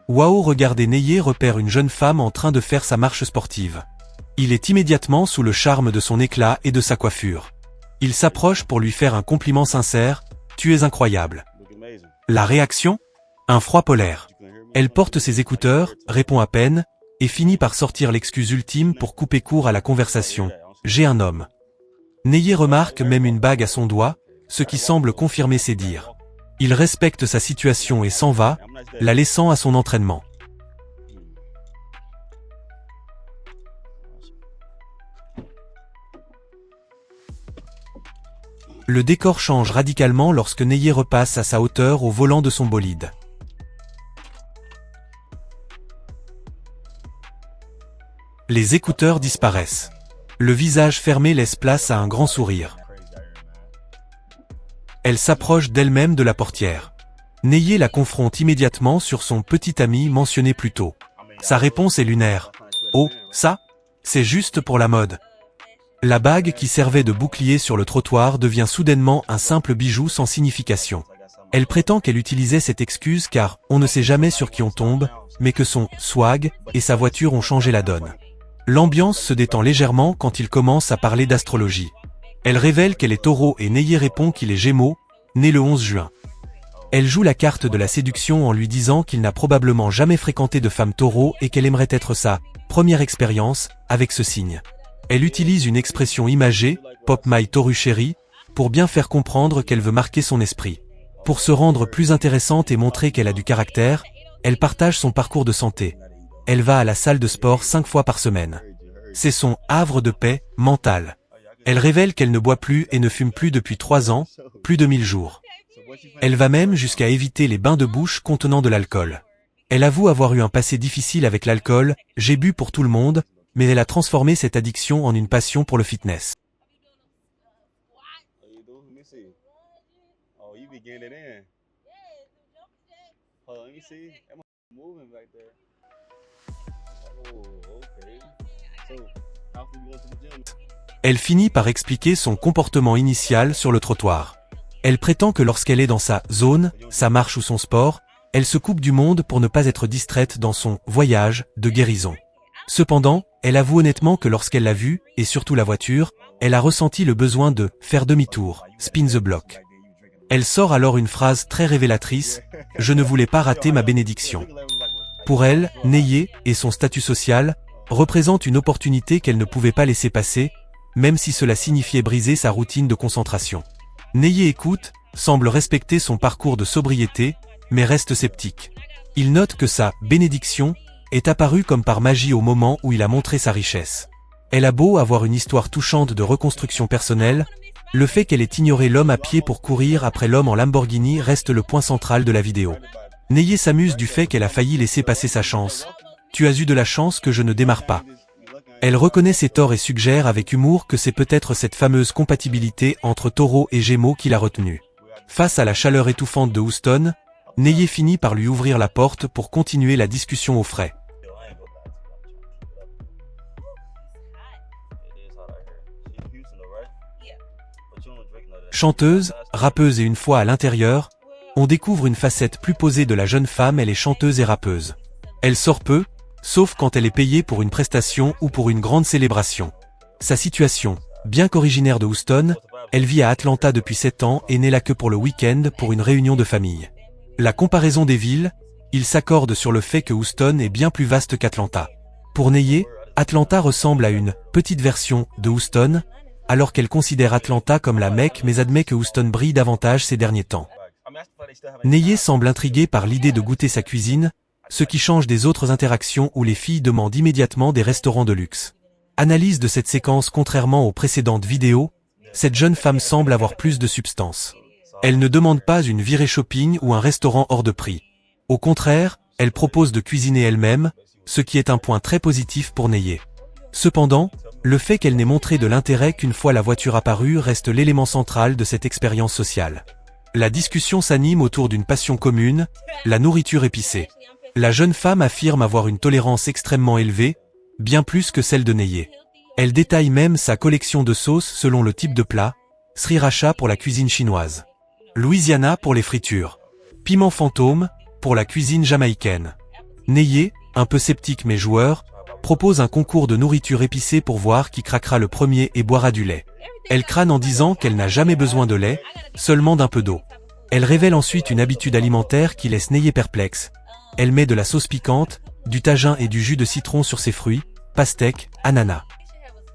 Wao regardait Neye repère une jeune femme en train de faire sa marche sportive. Il est immédiatement sous le charme de son éclat et de sa coiffure. Il s'approche pour lui faire un compliment sincère, « Tu es incroyable ». La réaction? Un froid polaire. Elle porte ses écouteurs, répond à peine, et finit par sortir l'excuse ultime pour couper court à la conversation. « J'ai un homme ». Neye remarque même une bague à son doigt, ce qui semble confirmer ses dires. Il respecte sa situation et s'en va, la laissant à son entraînement. Le décor change radicalement lorsque Neye repasse à sa hauteur au volant de son bolide. Les écouteurs disparaissent. Le visage fermé laisse place à un grand sourire. Elle s'approche d'elle-même de la portière. Neye la confronte immédiatement sur son petit ami mentionné plus tôt. Sa réponse est lunaire. « Oh, ça? C'est juste pour la mode. » La bague qui servait de bouclier sur le trottoir devient soudainement un simple bijou sans signification. Elle prétend qu'elle utilisait cette excuse car on ne sait jamais sur qui on tombe, mais que son swag et sa voiture ont changé la donne. L'ambiance se détend légèrement quand il commence à parler d'astrologie. Elle révèle qu'elle est taureau et Neye répond qu'il est gémeaux, né le 11 juin. Elle joue la carte de la séduction en lui disant qu'il n'a probablement jamais fréquenté de femme taureau et qu'elle aimerait être sa première expérience avec ce signe. Elle utilise une expression imagée, Pop my Toru chérie, pour bien faire comprendre qu'elle veut marquer son esprit. Pour se rendre plus intéressante et montrer qu'elle a du caractère, elle partage son parcours de santé. Elle va à la salle de sport 5 fois par semaine. C'est son havre de paix mentale. Elle révèle qu'elle ne boit plus et ne fume plus depuis 3 ans, plus de 1000 jours. Elle va même jusqu'à éviter les bains de bouche contenant de l'alcool. Elle avoue avoir eu un passé difficile avec l'alcool, « J'ai bu pour tout le monde », mais elle a transformé cette addiction en une passion pour le fitness. Elle finit par expliquer son comportement initial sur le trottoir. Elle prétend que lorsqu'elle est dans sa zone, sa marche ou son sport, elle se coupe du monde pour ne pas être distraite dans son voyage de guérison. Cependant, elle avoue honnêtement que lorsqu'elle l'a vue, et surtout la voiture, elle a ressenti le besoin de faire demi-tour, spin the block. Elle sort alors une phrase très révélatrice, « Je ne voulais pas rater ma bénédiction ». Pour elle, Neye, et son statut social, représentent une opportunité qu'elle ne pouvait pas laisser passer, même si cela signifiait briser sa routine de concentration. Neye écoute, semble respecter son parcours de sobriété, mais reste sceptique. Il note que sa « bénédiction » est apparue comme par magie au moment où il a montré sa richesse. Elle a beau avoir une histoire touchante de reconstruction personnelle, le fait qu'elle ait ignoré l'homme à pied pour courir après l'homme en Lamborghini reste le point central de la vidéo. Neye s'amuse du fait qu'elle a failli laisser passer sa chance. « Tu as eu de la chance que je ne démarre pas ». Elle reconnaît ses torts et suggère avec humour que c'est peut-être cette fameuse compatibilité entre Taureau et Gémeaux qui l'a retenue. Face à la chaleur étouffante de Houston, Neye finit par lui ouvrir la porte pour continuer la discussion au frais. Chanteuse, rappeuse et une fois à l'intérieur, on découvre une facette plus posée de la jeune femme. Elle est chanteuse et rappeuse. Elle sort peu, sauf quand elle est payée pour une prestation ou pour une grande célébration. Sa situation, bien qu'originaire de Houston, elle vit à Atlanta depuis 7 ans et n'est là que pour le week-end pour une réunion de famille. La comparaison des villes, il s'accorde sur le fait que Houston est bien plus vaste qu'Atlanta. Pour Neye, Atlanta ressemble à une petite version de Houston, alors qu'elle considère Atlanta comme la Mecque mais admet que Houston brille davantage ces derniers temps. Neye semble intriguée par l'idée de goûter sa cuisine, ce qui change des autres interactions où les filles demandent immédiatement des restaurants de luxe. Analyse de cette séquence. Contrairement aux précédentes vidéos, cette jeune femme semble avoir plus de substance. Elle ne demande pas une virée shopping ou un restaurant hors de prix. Au contraire, elle propose de cuisiner elle-même, ce qui est un point très positif pour Neye. Cependant, le fait qu'elle n'ait montré de l'intérêt qu'une fois la voiture apparue reste l'élément central de cette expérience sociale. La discussion s'anime autour d'une passion commune, la nourriture épicée. La jeune femme affirme avoir une tolérance extrêmement élevée, bien plus que celle de Neye. Elle détaille même sa collection de sauces selon le type de plat, sriracha pour la cuisine chinoise, Louisiana pour les fritures, piment fantôme pour la cuisine jamaïcaine. Neye, un peu sceptique mais joueur, propose un concours de nourriture épicée pour voir qui craquera le premier et boira du lait. Elle crâne en disant qu'elle n'a jamais besoin de lait, seulement d'un peu d'eau. Elle révèle ensuite une habitude alimentaire qui laisse Neye perplexe. Elle met de la sauce piquante, du tagin et du jus de citron sur ses fruits, pastèques, ananas.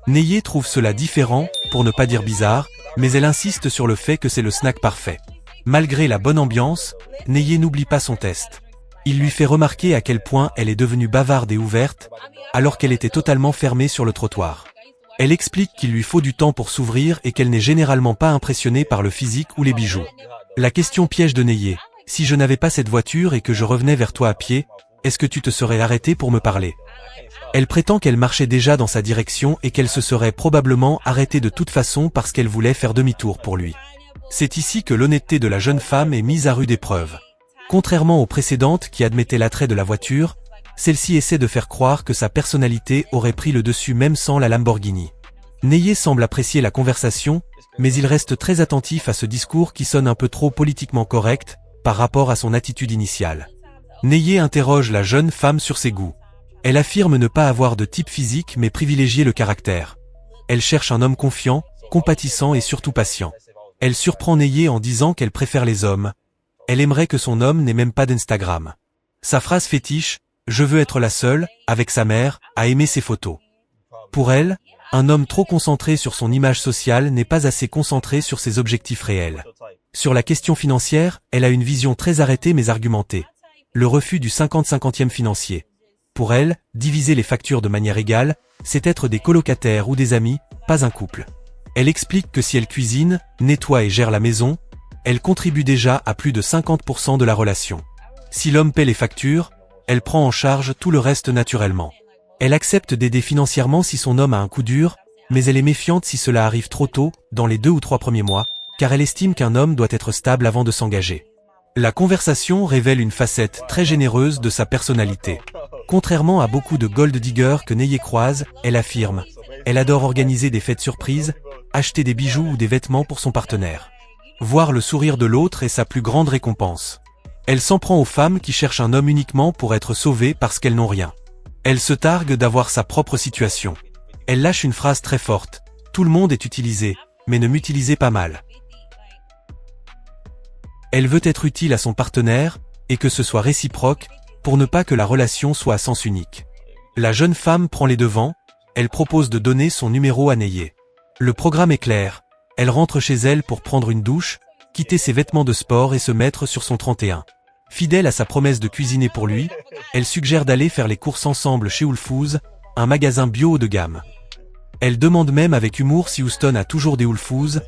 Neye trouve cela différent, pour ne pas dire bizarre, mais elle insiste sur le fait que c'est le snack parfait. Malgré la bonne ambiance, Neye n'oublie pas son test. Il lui fait remarquer à quel point elle est devenue bavarde et ouverte, alors qu'elle était totalement fermée sur le trottoir. Elle explique qu'il lui faut du temps pour s'ouvrir et qu'elle n'est généralement pas impressionnée par le physique ou les bijoux. La question piège de Neye: si je n'avais pas cette voiture et que je revenais vers toi à pied, est-ce que tu te serais arrêté pour me parler? Elle prétend qu'elle marchait déjà dans sa direction et qu'elle se serait probablement arrêtée de toute façon parce qu'elle voulait faire demi-tour pour lui. C'est ici que l'honnêteté de la jeune femme est mise à rude épreuve. Contrairement aux précédentes qui admettaient l'attrait de la voiture, celle-ci essaie de faire croire que sa personnalité aurait pris le dessus même sans la Lamborghini. Neye semble apprécier la conversation, mais il reste très attentif à ce discours qui sonne un peu trop politiquement correct par rapport à son attitude initiale. Neye interroge la jeune femme sur ses goûts. Elle affirme ne pas avoir de type physique mais privilégier le caractère. Elle cherche un homme confiant, compatissant et surtout patient. Elle surprend Neye en disant qu'elle préfère les hommes. Elle aimerait que son homme n'ait même pas d'Instagram. Sa phrase fétiche: « Je veux être la seule, avec sa mère, à aimer ses photos ». Pour elle, un homme trop concentré sur son image sociale n'est pas assez concentré sur ses objectifs réels. Sur la question financière, elle a une vision très arrêtée mais argumentée. Le refus du 50-50e financier. Pour elle, diviser les factures de manière égale, c'est être des colocataires ou des amis, pas un couple. Elle explique que si elle cuisine, nettoie et gère la maison, elle contribue déjà à plus de 50% de la relation. Si l'homme paie les factures, elle prend en charge tout le reste naturellement. Elle accepte d'aider financièrement si son homme a un coup dur, mais elle est méfiante si cela arrive trop tôt, dans les 2 ou 3 premiers mois, car elle estime qu'un homme doit être stable avant de s'engager. La conversation révèle une facette très généreuse de sa personnalité. Contrairement à beaucoup de gold diggers que Neye croise, elle affirme: elle adore organiser des fêtes surprises, acheter des bijoux ou des vêtements pour son partenaire. Voir le sourire de l'autre est sa plus grande récompense. Elle s'en prend aux femmes qui cherchent un homme uniquement pour être sauvées parce qu'elles n'ont rien. Elle se targue d'avoir sa propre situation. Elle lâche une phrase très forte: tout le monde est utilisé, mais ne m'utilisez pas mal. Elle veut être utile à son partenaire, et que ce soit réciproque, pour ne pas que la relation soit à sens unique. La jeune femme prend les devants, elle propose de donner son numéro à Neye. Le programme est clair, elle rentre chez elle pour prendre une douche, quitter ses vêtements de sport et se mettre sur son 31. Fidèle à sa promesse de cuisiner pour lui, elle suggère d'aller faire les courses ensemble chez Whole Foods, un magasin bio haut de gamme. Elle demande même avec humour si Houston a toujours des Whole Foods,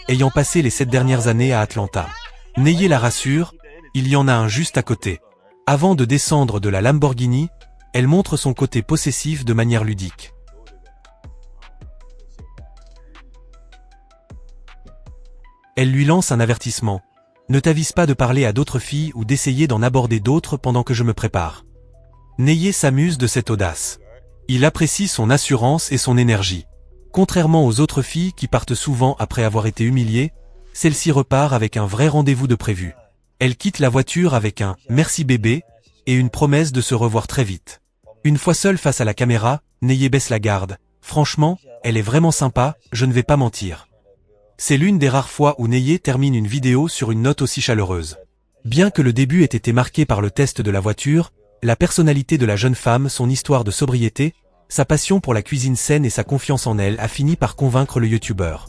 ayant passé les 7 dernières années à Atlanta. Neye la rassure, il y en a un juste à côté. Avant de descendre de la Lamborghini, elle montre son côté possessif de manière ludique. Elle lui lance un avertissement: ne t'avise pas de parler à d'autres filles ou d'essayer d'en aborder d'autres pendant que je me prépare. Neye s'amuse de cette audace. Il apprécie son assurance et son énergie. Contrairement aux autres filles qui partent souvent après avoir été humiliées, celle-ci repart avec un vrai rendez-vous de prévu. Elle quitte la voiture avec un « merci bébé » et une promesse de se revoir très vite. Une fois seule face à la caméra, Neye baisse la garde. Franchement, elle est vraiment sympa, je ne vais pas mentir. C'est l'une des rares fois où Neye termine une vidéo sur une note aussi chaleureuse. Bien que le début ait été marqué par le test de la voiture, la personnalité de la jeune femme, son histoire de sobriété, sa passion pour la cuisine saine et sa confiance en elle a fini par convaincre le youtubeur.